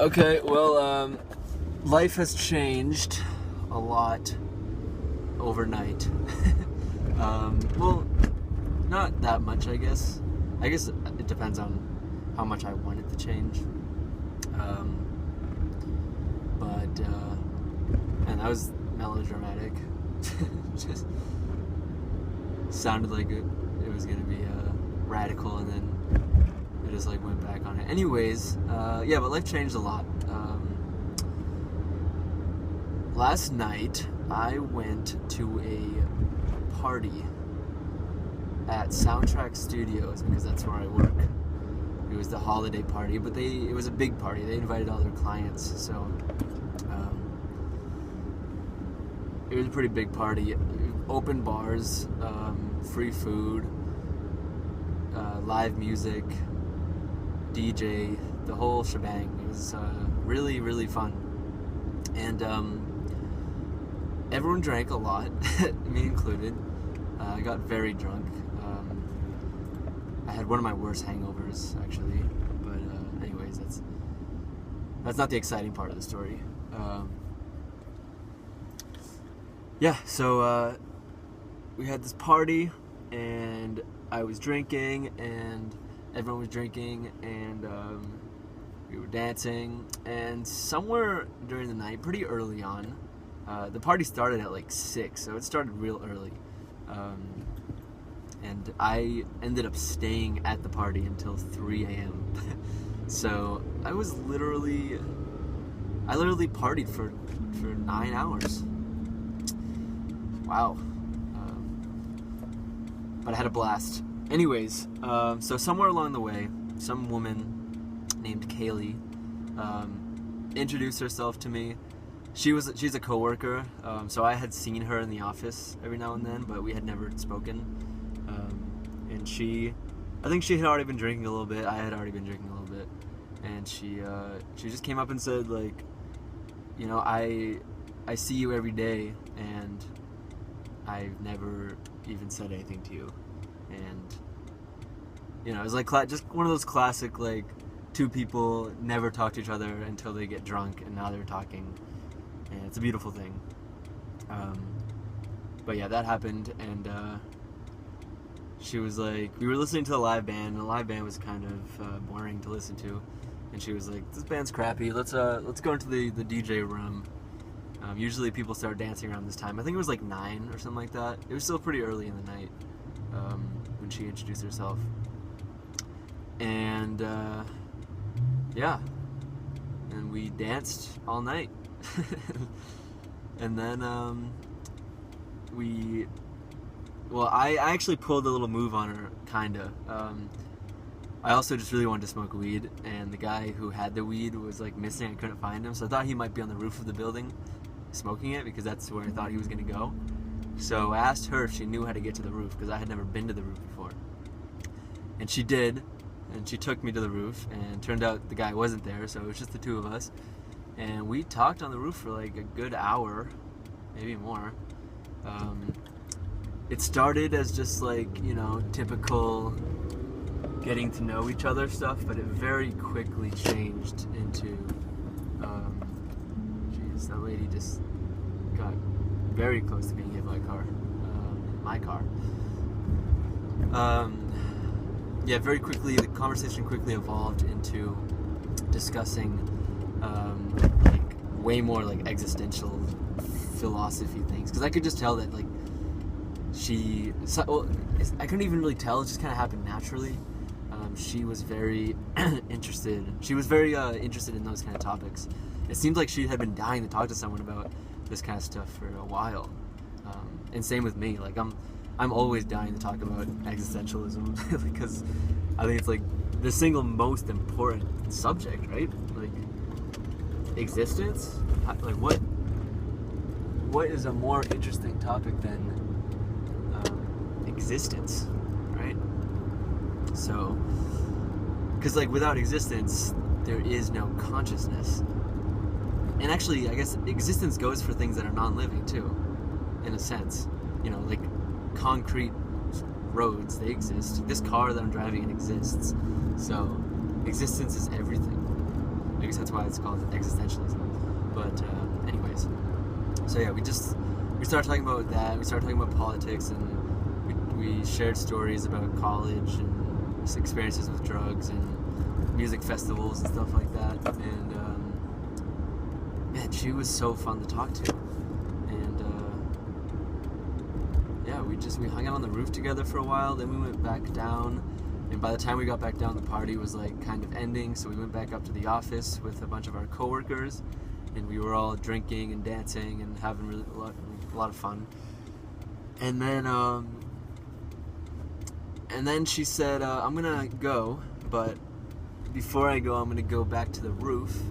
Okay, well, life has changed a lot overnight. Well, not that much, I guess. I guess it depends on how much I want it to change. And that was melodramatic. Just sounded like it was gonna be radical, and then I just like went back on it. Anyways, yeah, but life changed a lot. Last night I went to a party at Soundtrack Studios because that's where I work. It was the holiday party, but it was a big party. They invited all their clients, so it was a pretty big party. Open bars, free food, live music, DJ, the whole shebang. It was really, really fun. And everyone drank a lot, me included. I got very drunk. I had one of my worst hangovers, actually. But anyways, that's not the exciting part of the story. Yeah, so we had this party, and I was drinking, and everyone was drinking, and we were dancing, and somewhere during the night, pretty early on, the party started at like 6, so it started real early, and I ended up staying at the party until 3 a.m. So I literally partied for 9 hours. Wow. But I had a blast. Anyways, so somewhere along the way, some woman named Kaylee introduced herself to me. She's a coworker, so I had seen her in the office every now and then, but we had never spoken. And I think she had already been drinking a little bit. I had already been drinking a little bit, and she just came up and said, like, you know, I see you every day, and I've never even said anything to you. And you know, it was like just one of those classic, like, two people never talk to each other until they get drunk, and now they're talking, and it's a beautiful thing. But yeah, that happened, and she was like, we were listening to the live band, and the live band was kind of boring to listen to, and she was like, this band's crappy, let's go into the DJ room. Usually people start dancing around this time. I think it was like 9 or something like that. It was still pretty early in the night when she introduced herself. And yeah, and we danced all night. And then I actually pulled a little move on her, kinda. I also just really wanted to smoke weed, and the guy who had the weed was like missing. I couldn't find him, so I thought he might be on the roof of the building smoking it, because that's where I thought he was going to go. So I asked her if she knew how to get to the roof, because I had never been to the roof before. And she did, and she took me to the roof, and turned out the guy wasn't there, so it was just the two of us. And we talked on the roof for like a good hour, maybe more. It started as just like, you know, typical getting to know each other stuff, but it very quickly changed into that lady just got very close to being hit by a car. My car. Yeah, very quickly, the conversation quickly evolved into discussing like way more like existential philosophy things, because I could just tell that like I couldn't even really tell, it just kind of happened naturally. She was very interested. She was very interested in those kind of topics. It seemed like she had been dying to talk to someone about this kind of stuff for a while. And same with me. Like I'm always dying to talk about existentialism because I think it's like the single most important subject, right? Like existence. Like what is a more interesting topic than existence, right? So, because like without existence, there is no consciousness. And actually, I guess existence goes for things that are non-living too, in a sense. You know, like concrete roads, they exist. This car that I'm driving, it exists. So, existence is everything. Like guess that's why it's called existentialism. But anyways, so yeah, we started talking about that. We started talking about politics, and we shared stories about college and just experiences with drugs and music festivals and stuff like that. And man, she was so fun to talk to. And yeah, we hung out on the roof together for a while. Then we went back down. And by the time we got back down, the party was like kind of ending, so we went back up to the office with a bunch of our coworkers, and we were all drinking and dancing and having really a lot of fun. And then she said, "I'm gonna go, but before I go, I'm gonna go back to the roof.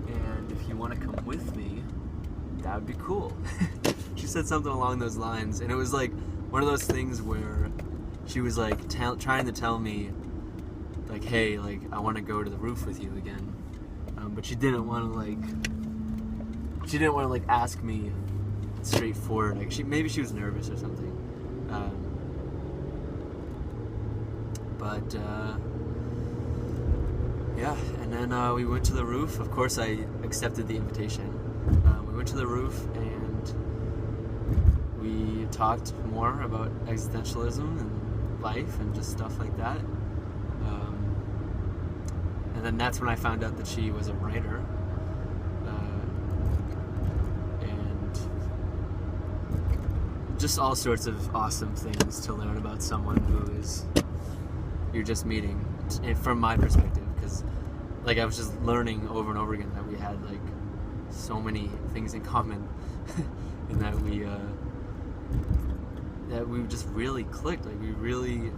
And if you want to come with me, that would be cool." She said something along those lines, and it was like one of those things where she was like trying to tell me, like, hey, like, I want to go to the roof with you again, but she didn't want to like ask me straightforward. Like, maybe she was nervous or something, but yeah. And then we went to the roof. Of course, I accepted the invitation. We went to the roof and we talked more about existentialism and life and just stuff like that. And then that's when I found out that she was a writer. And just all sorts of awesome things to learn about someone who is you're just meeting, from my perspective, because like I was just learning over and over again that we had like so many things in common, and that we just really clicked. Like, we really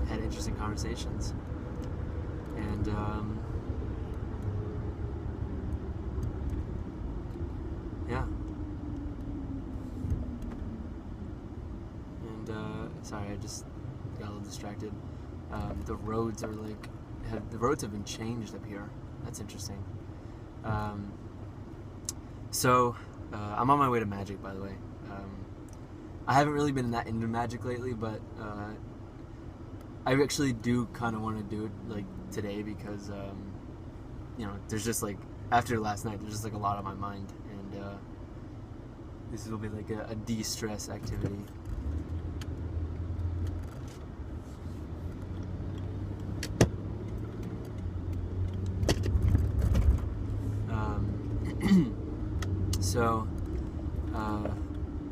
had interesting conversations. And yeah. And sorry, I just got a little distracted. The roads are like the roads have been changed up here. That's interesting. So I'm on my way to Magic, by the way. I haven't really been that into Magic lately, but I actually do kind of want to do it like today, because you know, there's just like, after last night, there's just like a lot on my mind, and this will be like a de-stress activity. So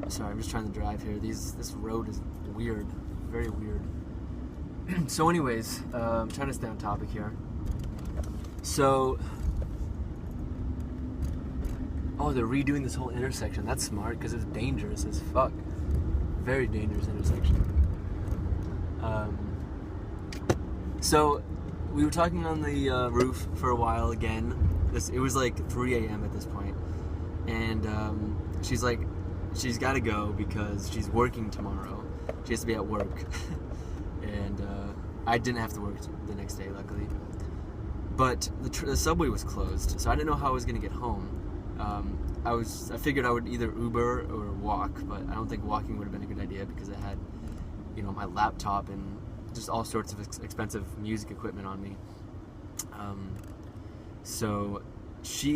sorry, I'm just trying to drive here. This road is weird, very weird. So anyways, I'm trying to stay on topic here. So, oh, they're redoing this whole intersection. That's smart, because it's dangerous as fuck. Very dangerous intersection. So, we were talking on the roof for a while again. It was like 3 a.m. at this point. And she's like, she's got to go because she's working tomorrow. She has to be at work. And I didn't have to work the next day, luckily. But the subway was closed, so I didn't know how I was going to get home. I figured I would either Uber or walk, but I don't think walking would have been a good idea, because I had, you know, my laptop and just all sorts of expensive music equipment on me. So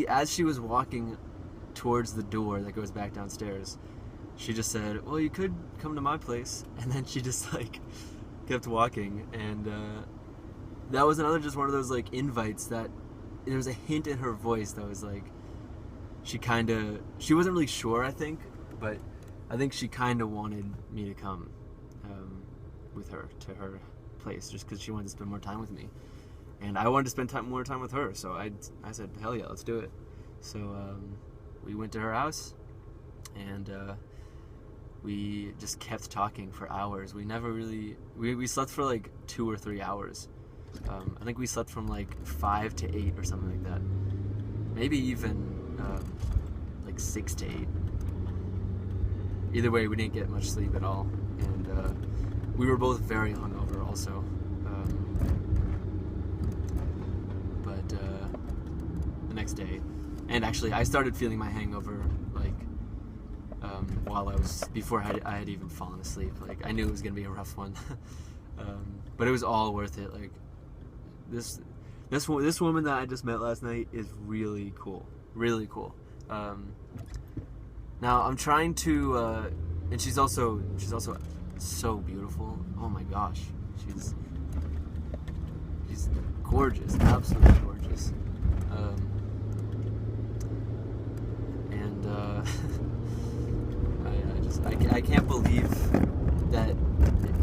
as she was walking towards the door that goes back downstairs, she just said, "Well, you could come to my place," and then she just like kept walking, and that was just one of those like invites that there was a hint in her voice that was like, she wasn't really sure, I think, but I think she kind of wanted me to come with her to her place, just because she wanted to spend more time with me, and I wanted to spend more time with her. So I said, hell yeah, let's do it. So we went to her house, and we just kept talking for hours. We never really we slept for like 2 or 3 hours. I think we slept from like 5 to 8 or something like that. Maybe even like 6 to 8. Either way, we didn't get much sleep at all, and we were both very hungover also. But the next day, and actually I started feeling my hangover like before I had even fallen asleep. Like, I knew it was gonna be a rough one. But it was all worth it. Like, This woman that I just met last night is really cool. Really cool. Now I'm trying to, and she's also so beautiful. Oh my gosh, she's gorgeous, absolutely gorgeous. And I can't believe that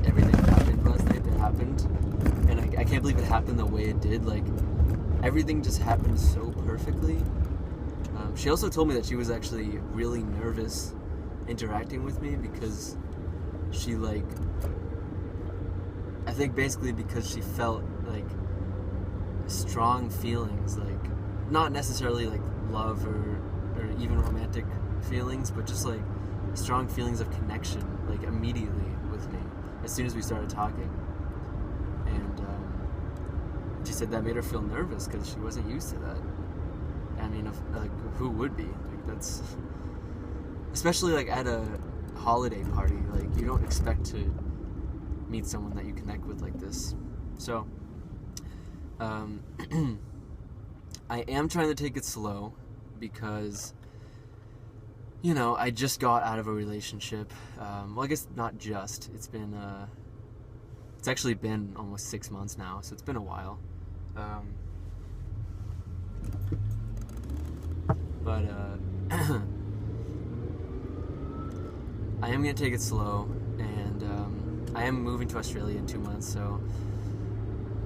everything happened last night that happened, and I can't believe it happened the way it did. Like, everything just happened so perfectly. She also told me that she was actually really nervous interacting with me because she, like, I think basically because she felt like strong feelings, like not necessarily like love or even romantic feelings, but just like strong feelings of connection, like immediately with me as soon as we started talking. And she said that made her feel nervous because she wasn't used to that. I mean, like, who would be? Like, that's especially like at a holiday party. Like, you don't expect to meet someone that you connect with like this. So I am trying to take it slow because, you know, I just got out of a relationship. Well, I guess not just. It's actually been almost 6 months now, so it's been a while. But I am going to take it slow, and I am moving to Australia in 2 months, so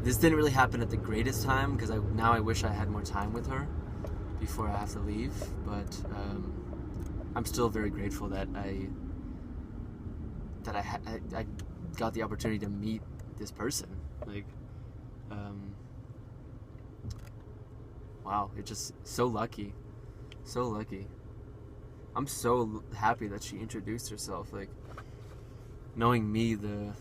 this didn't really happen at the greatest time, because now I wish I had more time with her before I have to leave, but I'm still very grateful that I got the opportunity to meet this person. Like, wow, it's just so lucky. So lucky. I'm so happy that she introduced herself. Like, knowing me, the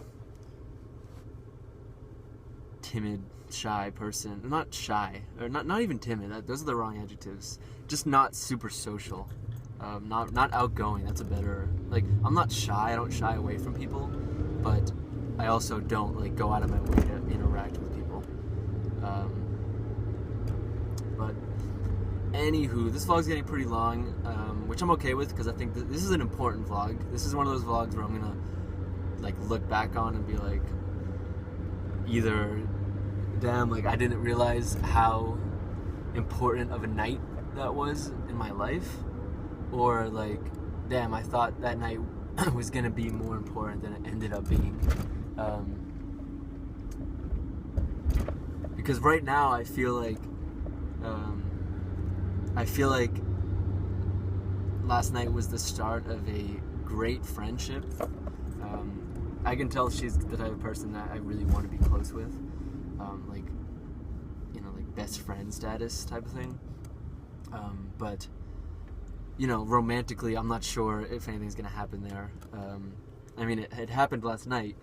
timid, shy person. Not shy, or not even timid. Those are the wrong adjectives. Just not super social. Not outgoing. That's a better. Like, I'm not shy. I don't shy away from people, but I also don't like go out of my way to interact with people. But anywho, this vlog's getting pretty long, which I'm okay with because I think this is an important vlog. This is one of those vlogs where I'm gonna like look back on and be like, either, damn, like I didn't realize how important of a night that was in my life, or like, damn, I thought that night was gonna be more important than it ended up being. Because right now I feel like last night was the start of a great friendship. I can tell she's the type of person that I really want to be close with, like, you know, like best friend status type of thing. But, you know, romantically, I'm not sure if anything's gonna happen there. I mean, it happened last night.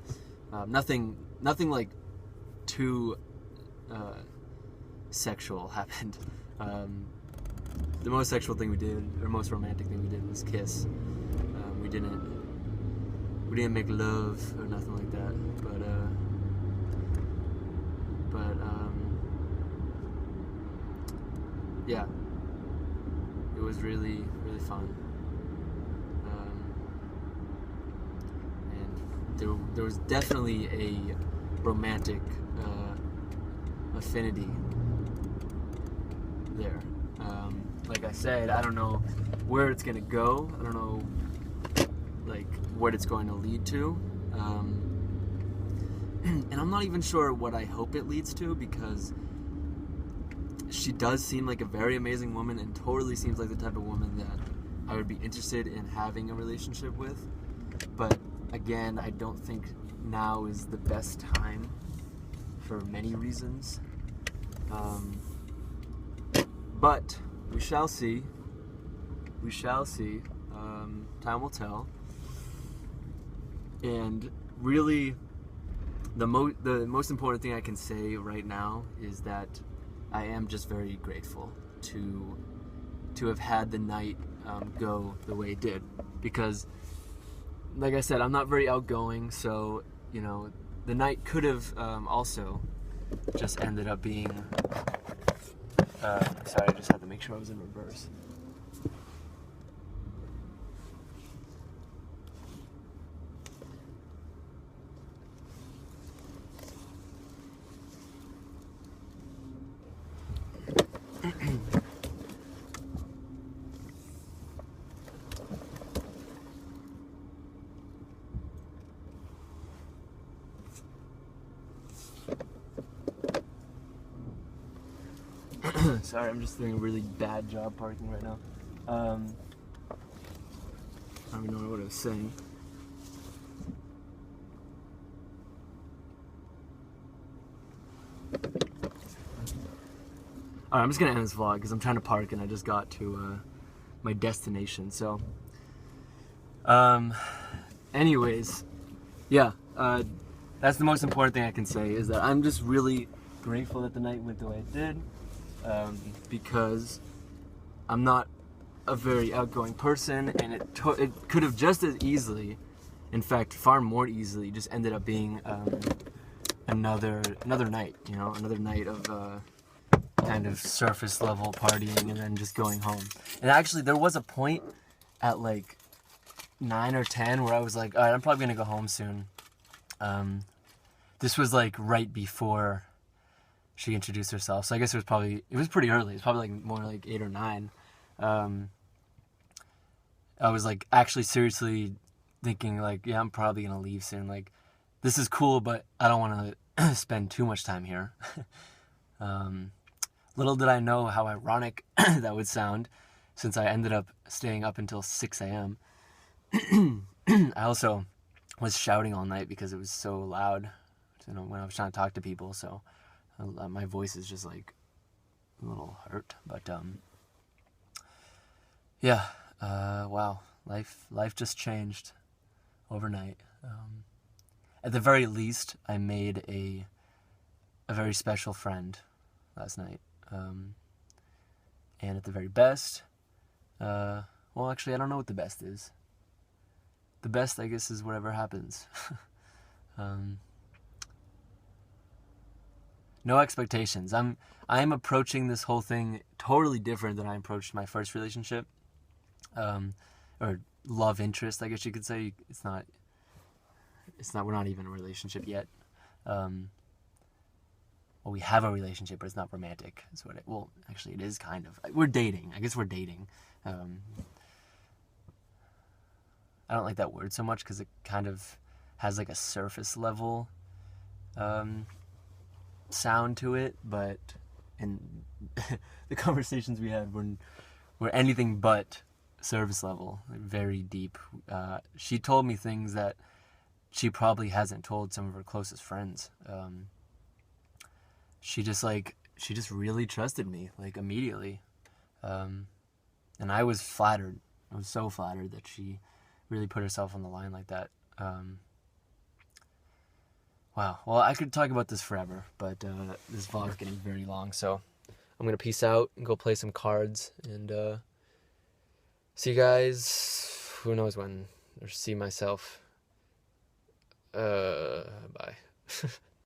Nothing like too sexual happened. The most sexual thing we did, or most romantic thing we did, was kiss. We didn't make love or nothing like that, but yeah, it was really, really fun. And there was definitely a romantic affinity there. Like I said, I don't know where it's gonna go. I don't know, like, what it's going to lead to. And I'm not even sure what I hope it leads to, because she does seem like a very amazing woman and totally seems like the type of woman that I would be interested in having a relationship with. But again, I don't think now is the best time for many reasons. But we shall see. We shall see. Time will tell. And really, the most important thing I can say right now is that I am just very grateful to have had the night go the way it did. Because, like I said, I'm not very outgoing, so, you know, the night could have also just ended up being... sorry, I just had to make sure I was in reverse. Sorry, I'm just doing a really bad job parking right now. I don't even know what I was saying. Alright, I'm just gonna end this vlog because I'm trying to park and I just got to my destination. So, anyways, yeah, that's the most important thing I can say, is that I'm just really grateful that the night went the way it did, because I'm not a very outgoing person, and it could have just as easily, in fact, far more easily, just ended up being another night, you know, another night of kind of surface level partying and then just going home. And actually, there was a point at like 9 or 10 where I was like, all right, I'm probably gonna go home soon. This was like right before she introduced herself, so I guess it was pretty early. It was probably like more like 8 or 9. I was like actually seriously thinking like, yeah, I'm probably gonna leave soon. Like, this is cool, but I don't want to spend too much time here. Little did I know how ironic that would sound, since I ended up staying up until 6 a.m. I also was shouting all night because it was so loud, you know, when I was trying to talk to people, so my voice is just like a little hurt. But yeah, wow, life just changed overnight. At the very least, I made a very special friend last night. And at the very best, well, actually, I don't know what the best is. The best, I guess, is whatever happens. No expectations. I'm approaching this whole thing totally different than I approached my first relationship, or love interest, I guess you could say. It's not. We're not even in a relationship yet. Well, we have a relationship, but it's not romantic. That's what well, actually, it is kind of. We're dating. I guess we're dating. I don't like that word so much because it kind of has like a surface level sound to it, but in the conversations we had were anything but surface level, very deep. She told me things that she probably hasn't told some of her closest friends. She just really trusted me, like, immediately. And I was flattered. I was so flattered that she really put herself on the line like that. Wow. Well, I could talk about this forever, but this vlog's getting very long, so I'm going to peace out and go play some cards, and see you guys, who knows when, or see myself. Bye.